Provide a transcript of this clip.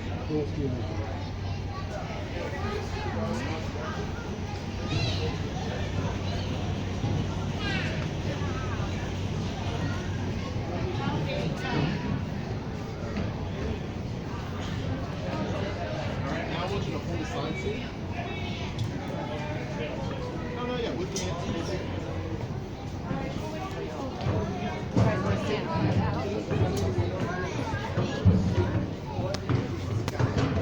Now I want you to hold the side seat. No, no, yeah, with the You guys want to stand on that?